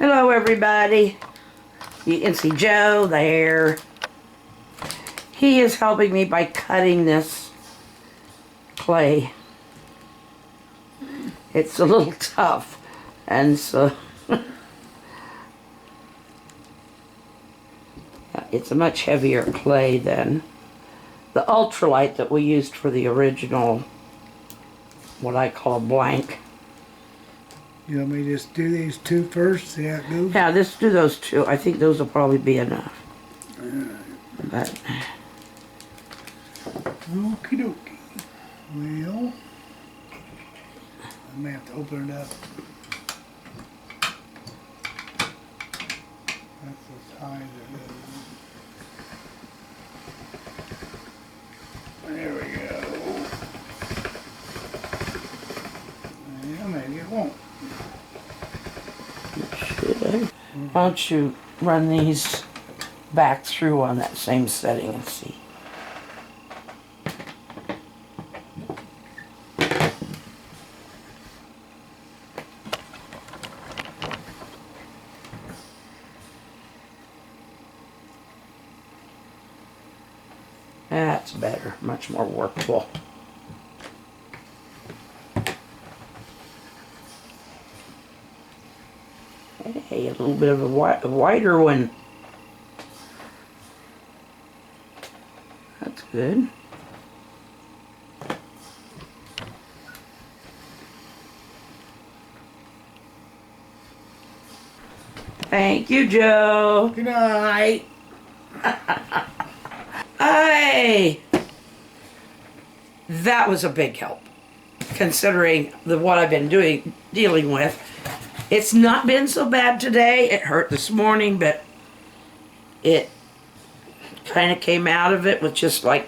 Hello everybody. You can see Joe there. He is helping me by cutting this clay. It's a little tough, and so it's a much heavier clay than the ultralight that we used for the original, what I call blank. You want me to just do these two first, see how it goes? Yeah, let's do those two. I think those will probably be enough. But okie dokie. Well, I may have to open it up. That's as high as it goes. There we go. Yeah, maybe it won't. why don't you run these back through on that same setting and see. That's better, much more workable. Hey, a little bit of a wider one. That's good. Thank you, Joe. Good night. Hey, that was a big help, considering what I've been dealing with. It's not been so bad today. It hurt this morning, but it kind of came out of it with just like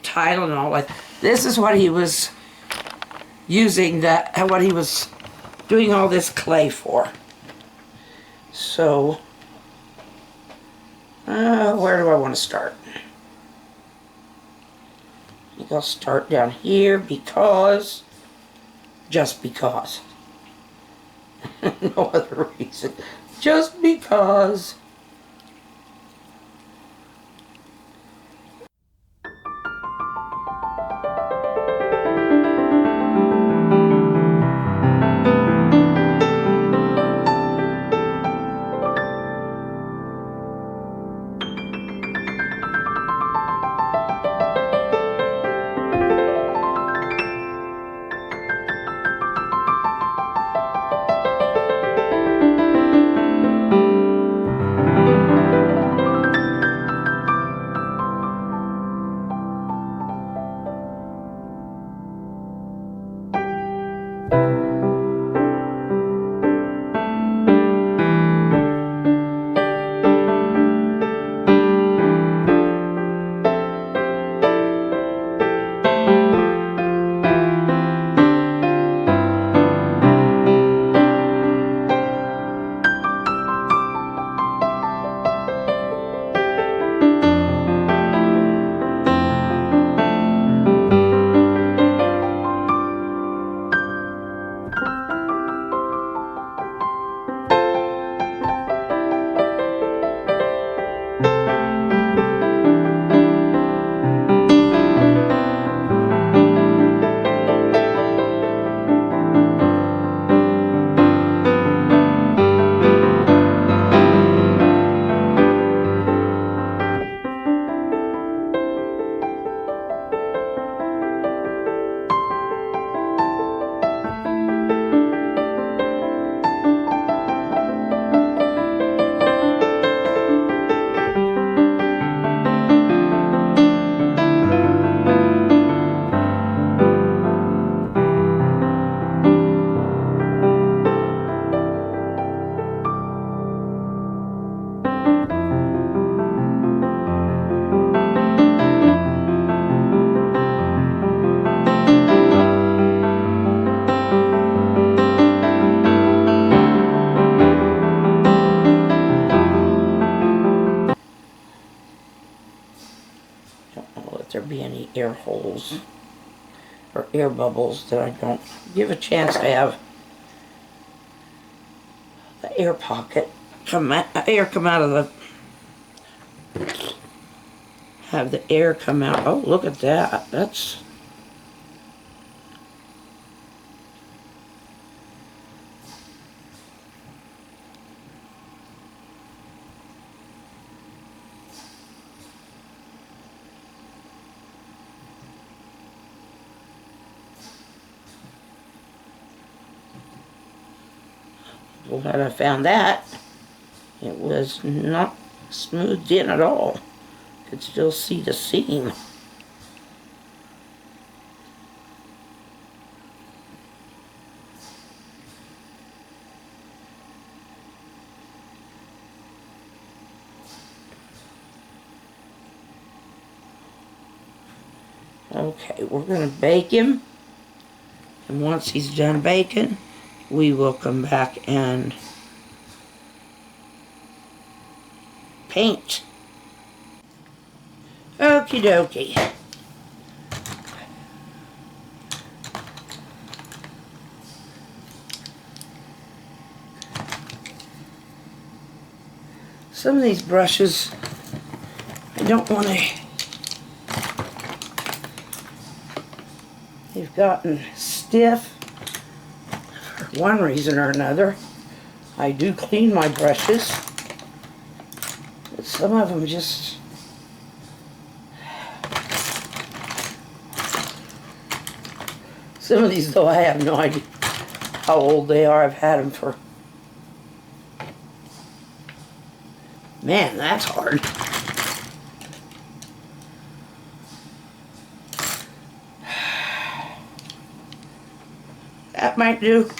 Tylenol. Like, this is what he was using, what he was doing all this clay for. So, where do I want to start? I think I'll start down here because, just because. No other reason. Just because. There be any air holes or air bubbles that I don't give a chance to have the air pocket, air come out of the, have the air come out. Oh, look at that. That's, well, when I found that, it was not smoothed in at all. Could still see the seam. Okay, we're gonna bake him, and once he's done baking, we will come back and paint. Okie dokie. Some of these brushes, I don't want to, they've gotten stiff for one reason or another. I do clean my brushes, but some of them just, some of these though I have no idea how old they are. I've had them for, man, that's hard. That might do.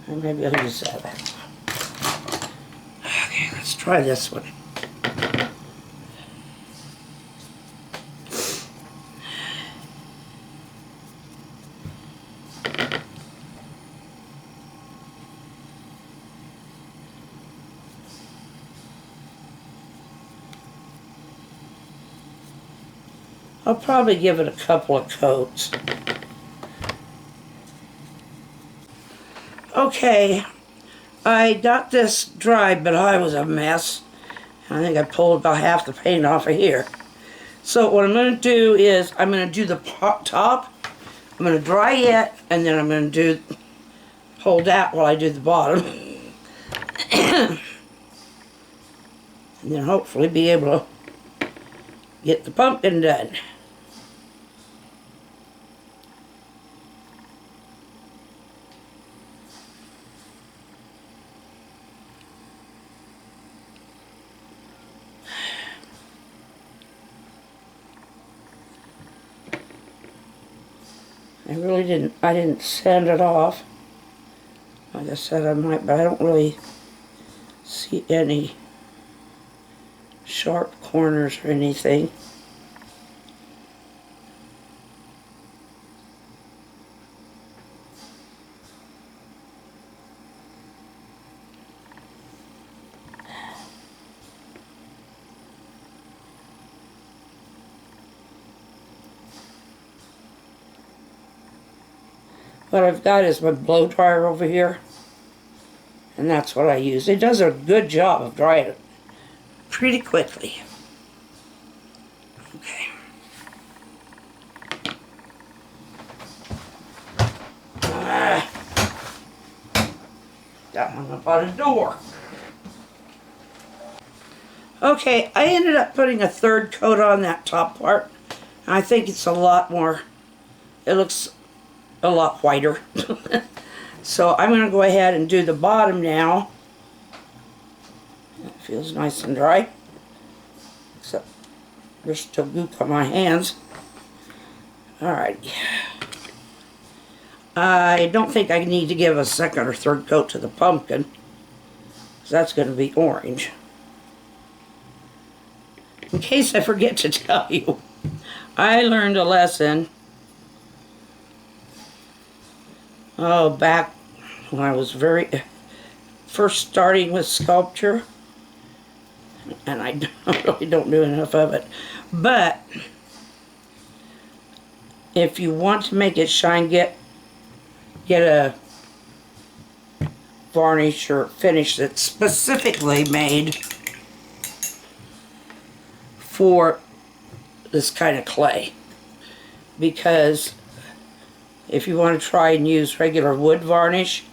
Or maybe I'll use that. Okay, let's try this one. I'll probably give it a couple of coats. Okay, I got this dry, but I was a mess. I think I pulled about half the paint off of here. So what I'm going to do is I'm going to do the top. I'm going to dry it, and then I'm going to hold that while I do the bottom. And then hopefully be able to get the pumpkin done. I didn't sand it off. Like I said, I might, but I don't really see any sharp corners or anything. What I've got is my blow dryer over here, and that's what I use. It does a good job of drying it pretty quickly. Okay. That one up on the door. Okay, I ended up putting a third coat on that top part. I think it's a lot more, it looks a lot whiter. So I'm going to go ahead and do the bottom now. It feels nice and dry. Except there's still goop on my hands. Alright. I don't think I need to give a second or third coat to the pumpkin, because that's going to be orange. In case I forget to tell you, I learned a lesson back when I was first starting with sculpture, and I really don't do enough of it, but if you want to make it shine, get get a varnish or finish that's specifically made for this kind of clay. Because if you want to try and use regular wood varnish,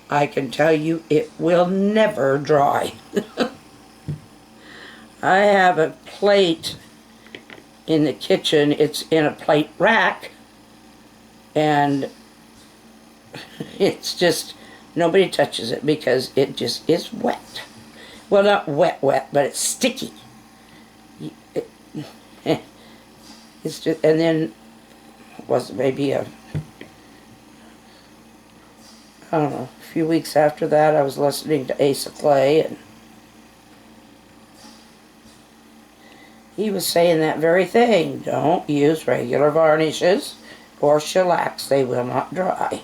I can tell you it will never dry. I have a plate in the kitchen. It's in a plate rack, and it's just, nobody touches it because it just is wet. Well, not wet, but it's sticky. It's just, and then was maybe I don't know, a few weeks after that, I was listening to Ace of Clay, and he was saying that very thing. Don't use regular varnishes or shellacs. They will not dry.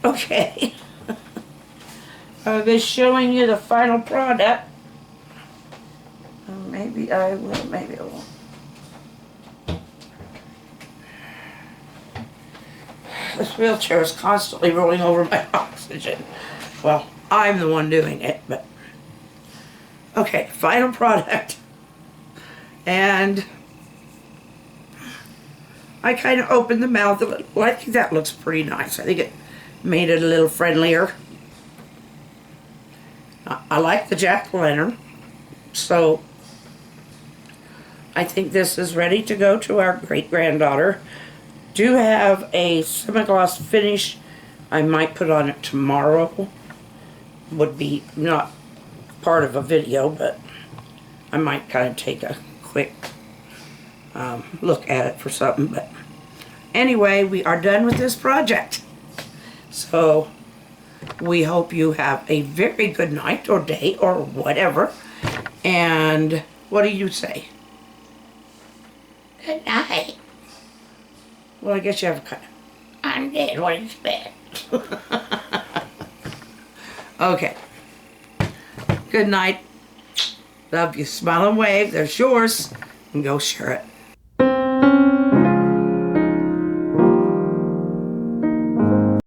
Okay. I've been showing you the final product. Maybe I will, maybe I won't. This wheelchair is constantly rolling over my oxygen. Well, I'm the one doing it, but... Okay, final product. And I kind of opened the mouth of it. Well, I think that looks pretty nice. I think it made it a little friendlier. I like the jack-o'-lantern, so I think this is ready to go to our great-granddaughter. Do have a semi-gloss finish I might put on it tomorrow. Would be not part of a video, but I might kind of take a quick look at it for something. But anyway, we are done with this project. So we hope you have a very good night or day or whatever. And what do you say? Good night. Well, I guess you have a kind of... I'm dead. What do you expect? Okay. Good night. Love you. Smile and wave. There's yours. And go share it.